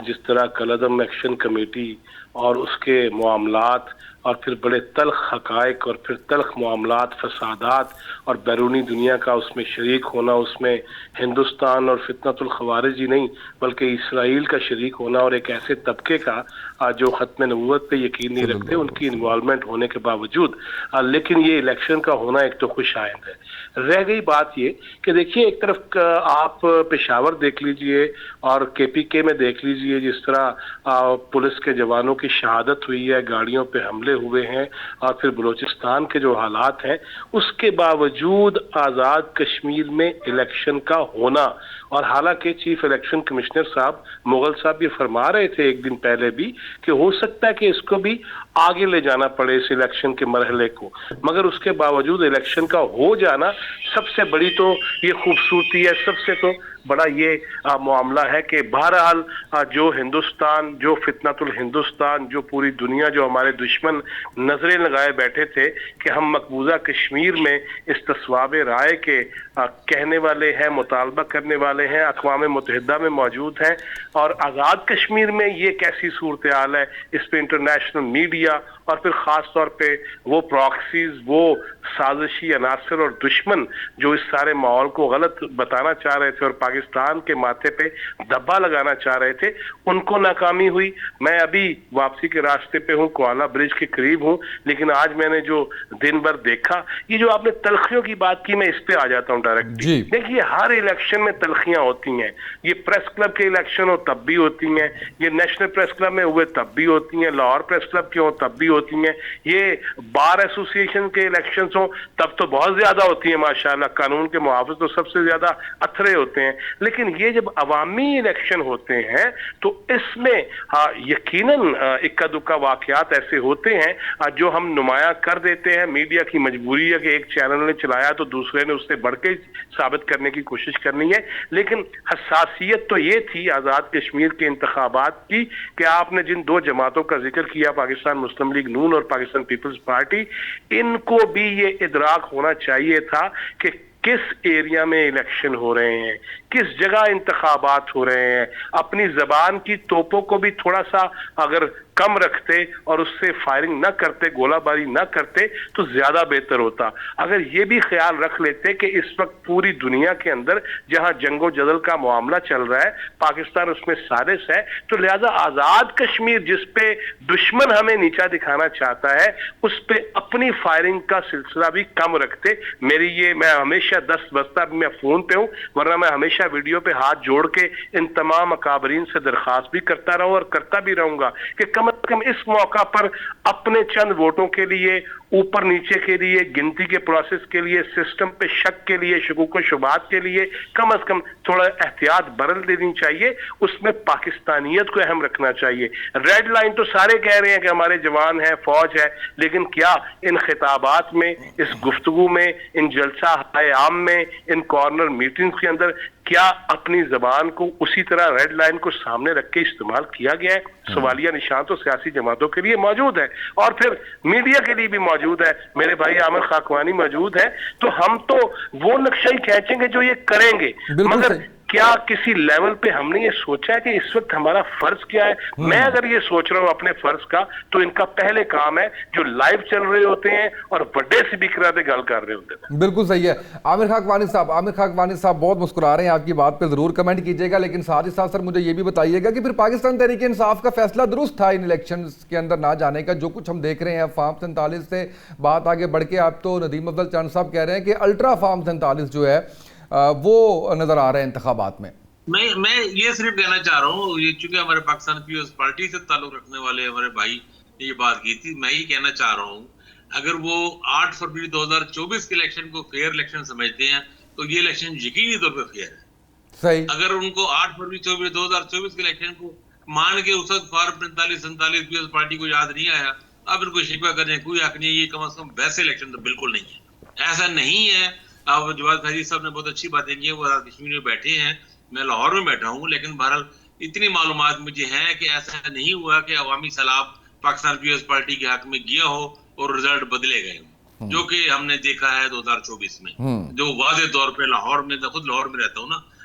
جس طرح کالعدم action committee اور اس کے معاملات اور پھر بڑے تلخ حقائق اور پھر تلخ معاملات، فسادات اور بیرونی دنیا کا اس میں شریک ہونا، اس میں ہندوستان اور فتنۃ الخوارج ہی نہیں بلکہ اسرائیل کا شریک ہونا اور ایک ایسے طبقے کا جو ختم نبوت پہ یقین نہیں رکھتے ان کی انوالومنٹ ہونے کے باوجود، لیکن یہ الیکشن کا ہونا ایک تو خوش آئند ہے۔ رہ گئی بات یہ کہ دیکھیے ایک طرف آپ پشاور دیکھ لیجئے اور کے پی کے میں دیکھ لیجئے جس طرح پولیس کے جوانوں کی شہادت ہوئی ہے، گاڑیوں پہ حملے ہوئے ہیں، اور پھر بلوچستان کے جو حالات ہیں، اس کے باوجود آزاد کشمیر میں الیکشن کا ہونا، اور حالانکہ چیف الیکشن کمشنر صاحب مغل صاحب یہ فرما رہے تھے ایک دن پہلے بھی کہ ہو سکتا ہے کہ اس کو بھی آگے لے جانا پڑے اس الیکشن کے مرحلے کو، مگر اس کے باوجود الیکشن کا ہو جانا سب سے بڑی تو یہ خوبصورتی ہے، سب سے تو بڑا یہ معاملہ ہے کہ بہرحال جو ہندوستان، جو فتنۃ الہندوستان، جو پوری دنیا، جو ہمارے دشمن نظریں لگائے بیٹھے تھے کہ ہم مقبوضہ کشمیر میں استصواب رائے کے کہنے والے ہیں، مطالبہ کرنے والے ہیں، اقوام متحدہ میں موجود ہیں، اور آزاد کشمیر میں یہ کیسی صورتحال ہے، اس پہ انٹرنیشنل میڈیا اور پھر خاص طور پہ وہ پراکسیز، وہ سازشی عناصر اور دشمن جو اس سارے ماحول کو غلط بتانا چاہ رہے تھے اور پاکستان کے ماتھے پہ دھبا لگانا چاہ رہے تھے، ان کو ناکامی ہوئی۔ میں ابھی واپسی کے راستے پہ ہوں، کوالہ برج کے قریب ہوں، لیکن آج میں نے جو دن بھر دیکھا، یہ جو آپ نے تلخیوں کی بات کی، میں اس پہ آ جاتا ہوں ڈائریکٹلی۔ دیکھیے ہر الیکشن میں تلخیاں ہوتی ہیں، یہ پریس کلب کے الیکشن ہو تب بھی ہوتی ہیں، یہ نیشنل پریس کلب میں ہوئے تب بھی ہوتی ہیں، لاہور پریس کلب کے ہوں تب بھی ہوتی ہیں، یہ بار ایسوسی ایشن کے الیکشنز ہوں تب تو بہت زیادہ ہوتی ہیں ماشاءاللہ، قانون کے محافظ تو سب سے زیادہ اتھرے ہوتے ہیں، لیکن یہ جب عوامی الیکشن ہوتے ہیں تو اس میں یقیناً اکا دکا واقعات ایسے ہوتے ہیں جو ہم نمایاں کر دیتے ہیں۔ میڈیا کی مجبوری ہے کہ ایک چینل نے چلایا تو دوسرے نے اس سے بڑھ کے ثابت کرنے کی کوشش کرنی ہے، لیکن حساسیت تو یہ تھی آزاد کشمیر کے انتخابات کی کہ آپ نے جن دو جماعتوں کا ذکر کیا، پاکستان مسلم لیگ نون اور پاکستان پیپلز پارٹی، ان کو بھی یہ ادراک ہونا چاہیے تھا کہ کس ایریا میں الیکشن ہو رہے ہیں، کس جگہ انتخابات ہو رہے ہیں۔ اپنی زبان کی توپوں کو بھی تھوڑا سا اگر کم رکھتے اور اس سے فائرنگ نہ کرتے، گولہ باری نہ کرتے تو زیادہ بہتر ہوتا۔ اگر یہ بھی خیال رکھ لیتے کہ اس وقت پوری دنیا کے اندر جہاں جنگ و جدل کا معاملہ چل رہا ہے، پاکستان اس میں ثالث ہے، تو لہذا آزاد کشمیر جس پہ دشمن ہمیں نیچا دکھانا چاہتا ہے، اس پہ اپنی فائرنگ کا سلسلہ بھی کم رکھتے۔ میں ہمیشہ دست بستہ میں فون پہ ہوں، ورنہ میں ہمیشہ ویڈیو پہ ہاتھ جوڑ کے ان تمام اکابرین سے درخواست بھی کرتا رہوں اور کرتا بھی رہوں گا کہ کم از کم اس موقع پر اپنے چند ووٹوں کے لیے، اوپر نیچے کے لیے، گنتی کے پروسیس کے لیے، سسٹم پہ شک کے لیے، شکوک و شبہات کے لیے کم از کم تھوڑا احتیاط برت لینی چاہیے، اس میں پاکستانیت کو اہم رکھنا چاہیے۔ ریڈ لائن تو سارے کہہ رہے ہیں کہ ہمارے جوان ہیں، فوج ہے، لیکن کیا ان خطابات میں، اس گفتگو میں، ان جلسہ عام میں، ان کارنر میٹنگز کے اندر کیا اپنی زبان کو اسی طرح ریڈ لائن کو سامنے رکھ کے استعمال کیا گیا ہے؟ سوالیہ نشان تو سیاسی جماعتوں کے لیے موجود ہے اور پھر میڈیا کے لیے بھی موجود ہے، میرے بھائی عامر خاکوانی موجود ہے، تو ہم تو وہ نقشہ ہی کھینچیں گے جو یہ کریں گے، مگر کیا کسی لیول پہ ہم نے یہ سوچا ہے کہ اس وقت ہمارا فرض کیا ہے؟ میں اگر یہ سوچ رہا ہوں اپنے فرض کا، تو ان کا پہلے کام ہے جو لائیو چل رہے ہوتے ہیں اور بڑے سپیکروں سے گل کر رہے ہوتے ہیں۔ بالکل صحیح ہے۔ عامر خاکوانی صاحب بہت مسکرا رہے ہیں، آپ کی بات پہ ضرور کمنٹ کیجئے گا، لیکن ساتھ ہی ساتھ سر مجھے یہ بھی بتائیے گا کہ پھر پاکستان تحریک انصاف کا فیصلہ درست تھا ان الیکشنز کے اندر نہ جانے کا؟ جو کچھ ہم دیکھ رہے ہیں فارم 47 سے بات آگے بڑھ کے آپ تو ندیم افضل چند صاحب کہہ رہے ہیں کہ الٹرا فارم 47 جو ہے وہ نظر آ رہے ہیں انتخابات میں۔ میں یہ صرف کہنا چاہ رہا ہوں، یہ چونکہ ہمارے پاکستان پیپلز پارٹی سے تعلق رکھنے والے ہمارے بھائی نے یہ بات کی تھی، میں یہ کہنا چاہ رہا ہوں اگر وہ 8 فروری 2024 کے الیکشن کو فیئر الیکشن سمجھتے ہیں تو یہ الیکشن یقینی طور پہ فیئر ہے۔ صحیح۔ اگر ان کو 8 فروری 2024 کے الیکشن کو مان کے اس وقت فارم 45-47 پیپلز پارٹی کو یاد نہیں آیا، اب ان کو شکوہ کرنے کوئی حق نہیں ہے، یہ کم از کم ویسے الیکشن تو بالکل نہیں ہے، ایسا نہیں ہے۔ اب جواد خیری صاحب نے بہت اچھی باتیں کی ہیں، وہ آزاد کشمیر میں بیٹھے ہیں، میں لاہور میں بیٹھا ہوں، لیکن بہرحال اتنی معلومات مجھے ہیں کہ ایسا نہیں ہوا کہ عوامی سیلاب پاکستان پیپلز پارٹی کے حق میں گیا ہو اور رزلٹ بدلے گئے ہوں، جو کہ ہم نے دیکھا ہے 2024 میں، جو واضح طور پہ لاہور میں، خود لاہور میں رہتا ہوں نا،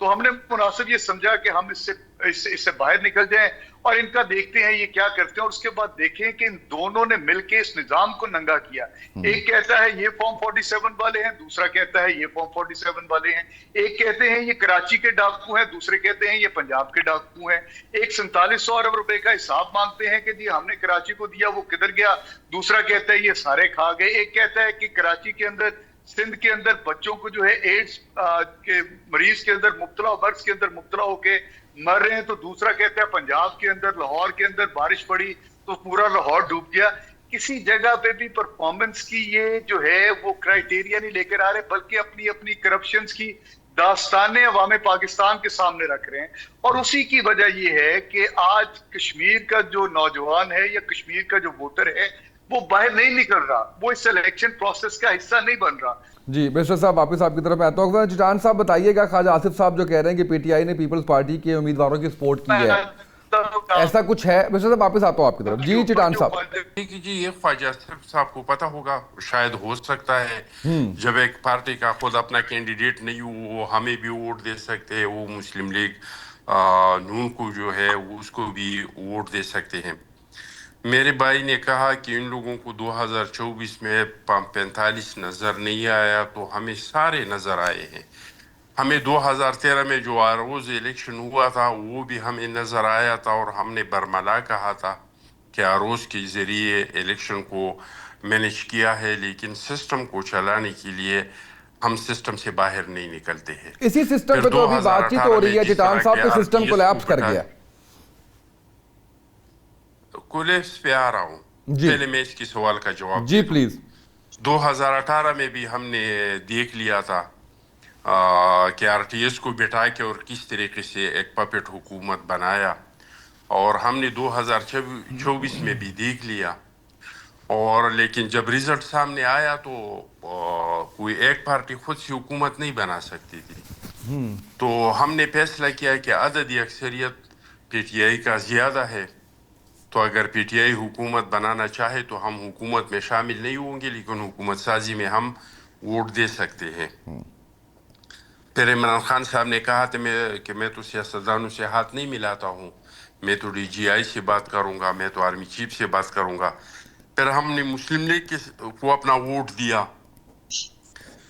تو ہم نے مناسب یہ سمجھا کہ ہم اس سے باہر نکل جائیں اور ان کا دیکھتے ہیں یہ کیا کرتے ہیں، اور اس کے بعد دیکھیں کہ ان دونوں نے مل کے اس نظام کو ننگا کیا. ایک کہتا ہے یہ فارم 47 والے ہیں، دوسرا کہتا ہے یہ فارم 47 والے ہیں. ایک کہتے ہیں یہ کراچی کے ڈاکو ہیں، دوسرے کہتے ہیں یہ پنجاب کے ڈاکو ہیں. ایک 4700 ارب روپے کا حساب مانگتے ہیں کہ جی ہم نے کراچی کو دیا وہ کدھر گیا، دوسرا کہتا ہے یہ سارے کھا گئے. ایک کہتا ہے کہ کراچی کے اندر، سندھ کے اندر بچوں کو جو ہے ایڈز کے مریض کے اندر مبتلا، برس کے اندر مبتلا ہو کے مر رہے ہیں، تو دوسرا کہتا ہے پنجاب کے اندر، لاہور کے اندر بارش پڑی تو پورا لاہور ڈوب گیا. کسی جگہ پہ بھی پرفارمنس کی یہ جو ہے وہ کرائیٹیریا نہیں لے کر آ رہے، بلکہ اپنی اپنی کرپشنز کی داستانیں عوام پاکستان کے سامنے رکھ رہے ہیں. اور اسی کی وجہ یہ ہے کہ آج کشمیر کا جو نوجوان ہے یا کشمیر کا جو ووٹر ہے وہ باہر نہیں نکل رہا، وہ اس الیکشن پروسیس کا حصہ نہیں بن رہا. جی بیرسٹر صاحب واپس آپ کی طرف میں آتا ہوں. چٹان صاحب بتائیے گا، خواجہ آصف صاحب جو کہہ رہے ہیں کہ پی ٹی آئی نے پیپلز پارٹی کے امیدواروں کی سپورٹ کی ہے، ایسا کچھ ہے؟ بیرسٹر صاحب واپس آتا ہوں آپ کی طرف. جی چٹان صاحب. جی یہ خواجہ صاحب کو پتہ ہوگا، شاید ہو سکتا ہے جب ایک پارٹی کا خود اپنا کینڈیڈیٹ نہیں ہو وہ ہمیں بھی ووٹ دے سکتے ہیں، وہ مسلم لیگ نون کو جو ہے اس کو بھی ووٹ دے سکتے ہیں. میرے بھائی نے کہا کہ ان لوگوں کو 2024 میں 45 نظر نہیں آیا، تو ہمیں سارے نظر آئے ہیں. ہمیں 2013 میں جو آروز الیکشن ہوا تھا وہ بھی ہمیں نظر آیا تھا، اور ہم نے برملا کہا تھا کہ آروز کے ذریعے الیکشن کو مینیج کیا ہے، لیکن سسٹم کو چلانے کے لیے ہم سسٹم سے باہر نہیں نکلتے ہیں. اسی سسٹم پہ تو ابھی بات چیت ہو رہی ہے چٹان صاحب کہ سسٹم کولیپس کر گیا. کولیپس پہ آ رہا ہوں. پہلے میں اس کی سوال کا جواب جی پلیز. 2018 میں بھی ہم نے دیکھ لیا تھا کہ آر ٹی ایس کو بٹھا کے اور کس طریقے سے ایک پپٹ حکومت بنایا، اور ہم نے 2024 میں بھی دیکھ لیا. اور لیکن جب ریزلٹ سامنے آیا تو کوئی ایک پارٹی خود سے حکومت نہیں بنا سکتی تھی. تو ہم نے فیصلہ کیا کہ عددی اکثریت پی ٹی آئی کا زیادہ ہے، تو اگر پی ٹی آئی حکومت بنانا چاہے تو ہم حکومت میں شامل نہیں ہوں گے، لیکن حکومت سازی میں ہم ووٹ دے سکتے ہیں. پھر عمران خان صاحب نے کہا کہ میں تو سیاستدانوں سے ہاتھ نہیں ملاتا ہوں، میں تو ڈی جی آئی سے بات کروں گا، میں تو آرمی چیف سے بات کروں گا. پھر ہم نے مسلم لیگ کو اپنا ووٹ دیا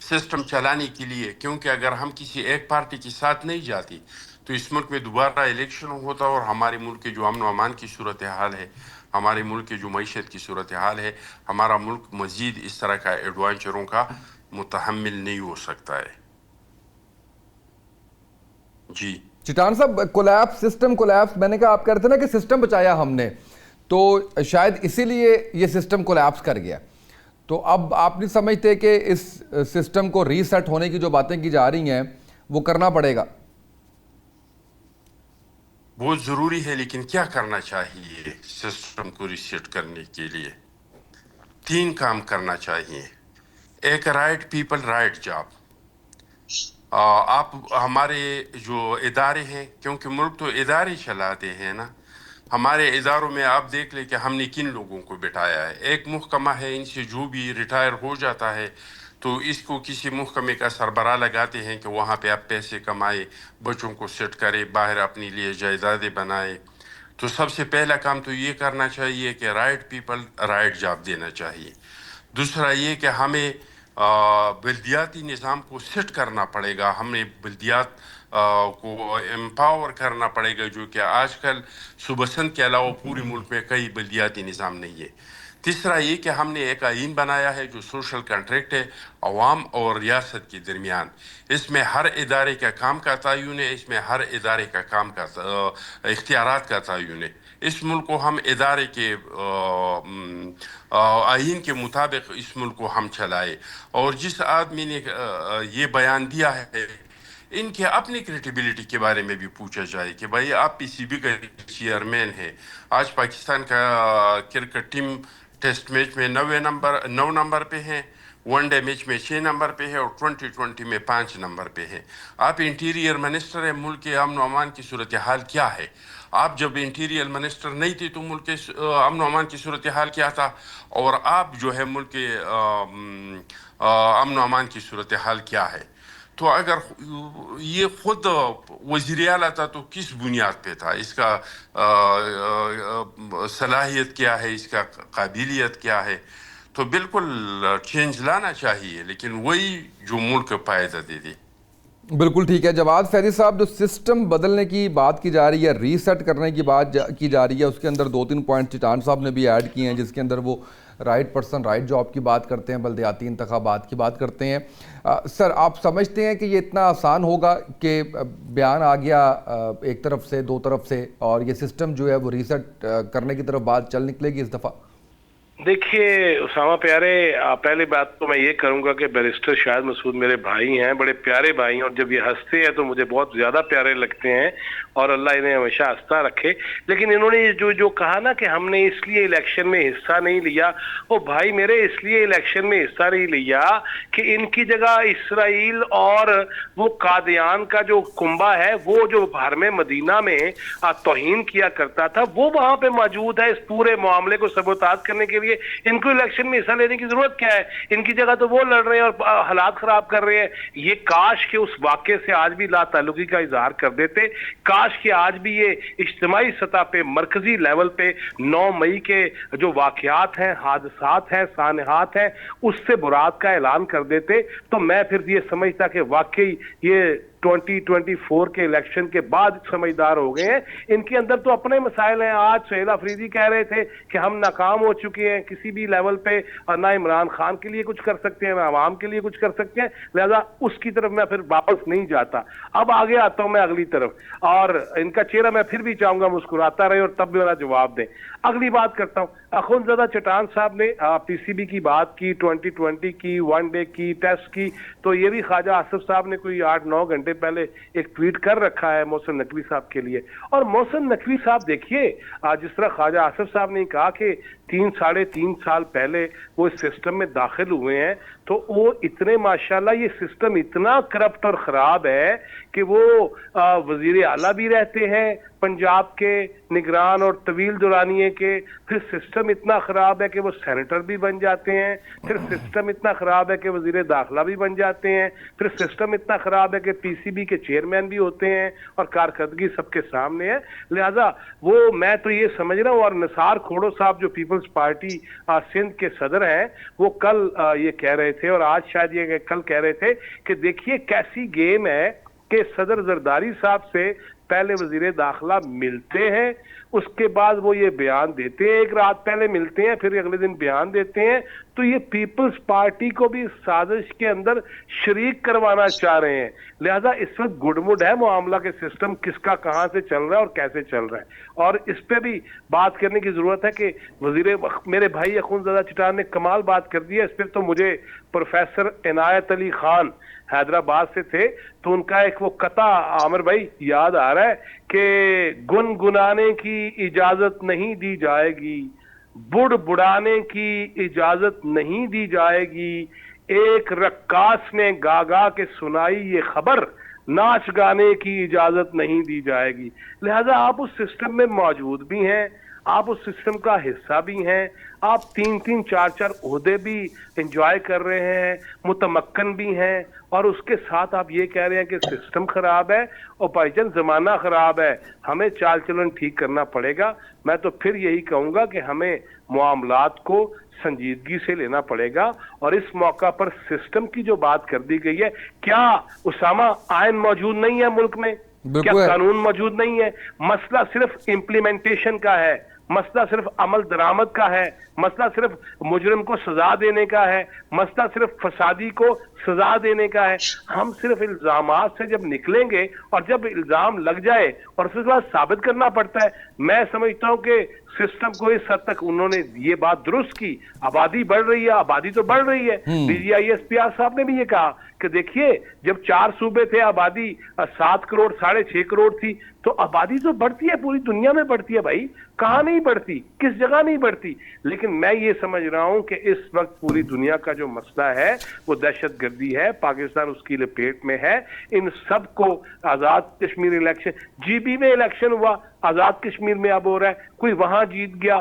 سسٹم چلانے کے لیے، کیونکہ اگر ہم کسی ایک پارٹی کے ساتھ نہیں جاتی تو اس ملک میں دوبارہ الیکشن ہوتا، اور ہمارے ملک کے جو امن و امان کی صورتحال ہے، ہمارے ملک کے جو معیشت کی صورتحال ہے، ہمارا ملک مزید اس طرح کا ایڈوانچروں کا متحمل نہیں ہو سکتا ہے. جی چٹان صاحب کولیپس، سسٹم کولیپس، میں نے کہا آپ کہہ رہے تھے نا کہ سسٹم بچایا ہم نے، تو شاید اسی لیے یہ سسٹم کولیپس کر گیا. تو اب آپ نہیں سمجھتے کہ اس سسٹم کو ری سیٹ ہونے کی جو باتیں کی جا رہی ہیں وہ کرنا پڑے گا؟ بہت ضروری ہے، لیکن کیا کرنا چاہیے سسٹم کو ریسیٹ کرنے کے لیے؟ 3 کام کرنا چاہیے. ایک رائٹ پیپل رائٹ جاب. آپ ہمارے جو ادارے ہیں، کیونکہ ملک تو ادارے چلاتے ہیں نا، ہمارے اداروں میں آپ دیکھ لیں کہ ہم نے کن لوگوں کو بٹھایا ہے. ایک محکمہ ہے، ان سے جو بھی ریٹائر ہو جاتا ہے تو اس کو کسی محکمے کا سربراہ لگاتے ہیں کہ وہاں پہ آپ پیسے کمائے، بچوں کو سیٹ کرے، باہر اپنے لیے جائیدادیں بنائے. تو سب سے پہلا کام تو یہ کرنا چاہیے کہ رائٹ پیپل رائٹ جاب دینا چاہیے. دوسرا یہ کہ ہمیں بلدیاتی نظام کو سیٹ کرنا پڑے گا، ہمیں بلدیات کو امپاور کرنا پڑے گا، جو کہ آج کل صوبہ سندھ کے علاوہ پورے ملک میں کئی بلدیاتی نظام نہیں ہے. تیسرا یہ کہ ہم نے ایک آئین بنایا ہے جو سوشل کنٹریکٹ ہے عوام اور ریاست کے درمیان. اس میں ہر ادارے کا کام کا تعین ہے، اس میں ہر ادارے کا کام کا اختیارات کا تعین ہے. اس ملک کو ہم ادارے کے آئین کے مطابق اس ملک کو ہم چلائے. اور جس آدمی نے یہ بیان دیا ہے ان کے اپنی کریڈیبلٹی کے بارے میں بھی پوچھا جائے کہ بھائی آپ پی سی بی کا چیئرمین ہے. آج پاکستان کا کرکٹ ٹیم ٹیسٹ میچ میں 9 نمبر پہ ہیں، ون ڈے میچ میں 6 نمبر پہ ہے، اور 2020 میں 5 نمبر پہ ہے. آپ انٹیریئر منسٹر ہیں، ملک کے امن و امان کی صورتحال کیا ہے؟ آپ جب انٹیریئر منسٹر نہیں تھے تو ملک کے امن و امان کی صورتحال کیا تھا؟ اور آپ جو ہے ملک کے امن و امان کی صورتحال کیا ہے؟ تو اگر یہ خود وزیر اعلیٰ تھا تو کس بنیاد پہ تھا, اس کا صلاحیت کیا ہے, اس کا قابلیت کیا ہے؟ تو بالکل چینج لانا چاہیے, لیکن وہی جو ملک کو فائدہ دے دے. بالکل ٹھیک ہے. جواد فیضی صاحب, جو سسٹم بدلنے کی بات کی جا رہی ہے, ری سیٹ کرنے کی بات کی جا رہی ہے, اس کے اندر 2-3 پوائنٹ چٹان صاحب نے بھی ایڈ کیے ہیں, جس کے اندر وہ رائٹ پرسن رائٹ جاب کی بات کرتے ہیں, بلدیاتی انتخابات کی بات کرتے ہیں. سر, آپ سمجھتے ہیں کہ یہ اتنا آسان ہوگا کہ بیان آ گیا ایک طرف سے, دو طرف سے, اور یہ سسٹم جو ہے وہ ری سیٹ کرنے کی طرف بات چل نکلے گی اس دفعہ؟ دیکھیے اسامہ پیارے, پہلی بات تو میں یہ کروں گا کہ بیرسٹر شاہد مسعود میرے بھائی ہیں, بڑے پیارے بھائی ہیں, اور جب یہ ہنستے ہیں تو مجھے بہت زیادہ پیارے لگتے ہیں, اور اللہ انہیں ہمیشہ ہنستا رکھے. لیکن انہوں نے جو کہا نا کہ ہم نے اس لیے الیکشن میں حصہ نہیں لیا, وہ بھائی میرے اس لیے الیکشن میں حصہ نہیں لیا کہ ان کی جگہ اسرائیل اور وہ قادیان کا جو کنبہ ہے, وہ جو حرم مدینہ میں توہین کیا کرتا تھا, وہ وہاں پہ موجود ہے اس پورے معاملے کو سبوتاژ کرنے کے لیے. ان کو الیکشن میں حصہ لینے کی ضرورت کیا ہے؟ ان کی جگہ تو وہ لڑ رہے ہیں اور حالات خراب کر رہے ہیں. یہ کاش کہ اس واقعے سے آج بھی لا تعلقی کا اظہار کر دیتے, کاش کہ آج بھی یہ اجتماعی سطح پہ مرکزی لیول پہ 9 مئی کے جو واقعات ہیں, حادثات ہیں, سانحات ہیں, اس سے برات کا اعلان کر دیتے, تو میں پھر یہ سمجھتا کہ واقعی یہ 2024 کے الیکشن کے بعد سمجھدار ہو گئے ہیں. ان کے اندر تو اپنے مسائل ہیں. آج سہیل افریدی کہہ رہے تھے کہ ہم ناکام ہو چکے ہیں کسی بھی لیول پہ, اور نہ عمران خان کے لیے کچھ کر سکتے ہیں, نہ عوام کے لیے کچھ کر سکتے ہیں, لہذا اس کی طرف میں پھر واپس نہیں جاتا. اب آگے آتا ہوں میں اگلی طرف, اور ان کا چہرہ میں پھر بھی چاہوں گا مسکراتا رہے اور تب میرا جواب دیں. اگلی بات کرتا ہوں, اخونزادہ چٹان صاحب نے پی سی بی کی بات کی, 2020 کی, ون ڈے کی, ٹیسٹ کی, تو یہ بھی خواجہ آصف صاحب نے کوئی 8-9 گھنٹے پہلے ایک ٹویٹ کر رکھا ہے محسن نقوی صاحب کے لیے. اور محسن نقوی صاحب دیکھیے, جس طرح خواجہ آصف صاحب نے کہا کہ 3-3.5 سال پہلے وہ اس سسٹم میں داخل ہوئے ہیں, تو وہ اتنے ماشاءاللہ یہ سسٹم اتنا کرپٹ اور خراب ہے کہ وہ وزیر اعلیٰ بھی رہتے ہیں پنجاب کے نگران اور طویل دورانیے کے, پھر سسٹم اتنا خراب ہے کہ وہ سینیٹر بھی بن جاتے ہیں, پھر سسٹم اتنا خراب ہے کہ وزیر داخلہ بھی بن جاتے ہیں, پھر سسٹم اتنا خراب ہے کہ پی سی بی کے چیئرمین بھی ہوتے ہیں, اور کارکردگی سب کے سامنے ہے. لہذا وہ میں تو یہ سمجھ رہا ہوں, اور نثار کھوڑو صاحب جو پیپلز پارٹی سندھ کے صدر ہیں, وہ کل یہ کہہ رہے تھے, اور آج شاید یہ کل کہہ رہے تھے کہ دیکھیے کیسی گیم ہے کہ صدر زرداری صاحب سے پہلے وزیر داخلہ ملتے ہیں, اس کے بعد وہ یہ بیان دیتے ہیں, ایک رات پہلے ملتے ہیں, پھر اگلے دن بیان دیتے ہیں. تو یہ پیپلز پارٹی کو بھی سازش کے اندر شریک کروانا چاہ رہے ہیں. لہذا اس وقت گڈ مڈ ہے معاملہ کے سسٹم کس کا کہاں سے چل رہا ہے اور کیسے چل رہا ہے, اور اس پہ بھی بات کرنے کی ضرورت ہے کہ میرے بھائی اخونزادہ چٹان نے کمال بات کر دی ہے. اس پہ تو مجھے پروفیسر عنایت علی خان حیدرآباد سے تھے, تو ان کا ایک وہ قطع عامر بھائی یاد آ رہا ہے کہ گنگنانے کی اجازت نہیں دی جائے گی, بڑانے کی اجازت نہیں دی جائے گی, ایک رقاص نے گا گا کے سنائی یہ خبر, ناچ گانے کی اجازت نہیں دی جائے گی. لہذا آپ اس سسٹم میں موجود بھی ہیں, آپ اس سسٹم کا حصہ بھی ہیں, آپ 3-4 عہدے بھی انجوائے کر رہے ہیں, متمکن بھی ہیں, اور اس کے ساتھ آپ یہ کہہ رہے ہیں کہ سسٹم خراب ہے اور بھائی جان زمانہ خراب ہے, ہمیں چال چلن ٹھیک کرنا پڑے گا. میں تو پھر یہی کہوں گا کہ ہمیں معاملات کو سنجیدگی سے لینا پڑے گا, اور اس موقع پر سسٹم کی جو بات کر دی گئی ہے, کیا اسامہ آئین موجود نہیں ہے ملک میں؟ کیا قانون موجود نہیں ہے؟ مسئلہ صرف امپلیمنٹیشن کا ہے, مسئلہ صرف عمل درآمد کا ہے, مسئلہ صرف مجرم کو سزا دینے کا ہے, مسئلہ صرف فسادی کو سزا دینے کا ہے. ہم صرف الزامات سے جب نکلیں گے, اور جب الزام لگ جائے اور اس کے بعد ثابت کرنا پڑتا ہے, میں سمجھتا ہوں کہ سسٹم کو اس حد تک انہوں نے یہ بات درست کی. آبادی بڑھ رہی ہے, آبادی تو بڑھ رہی ہے. D G I S P R صاحب نے بھی یہ کہا کہ دیکھیے جب 4 صوبے تھے, آبادی 7 کروڑ 6.5 کروڑ تھی, تو آبادی تو بڑھتی ہے, پوری دنیا میں بڑھتی ہے بھائی, کہاں نہیں بڑھتی, کس جگہ نہیں بڑھتی. لیکن میں یہ سمجھ رہا ہوں کہ اس وقت پوری دنیا کا جو مسئلہ ہے وہ دہشت گردی ہے, پاکستان اس کی لپیٹ میں ہے. ان سب کو Azad Kashmir election, G B میں الیکشن ہوا, آزاد کشمیر میں اب ہو رہا ہے, کوئی وہاں جیت گیا,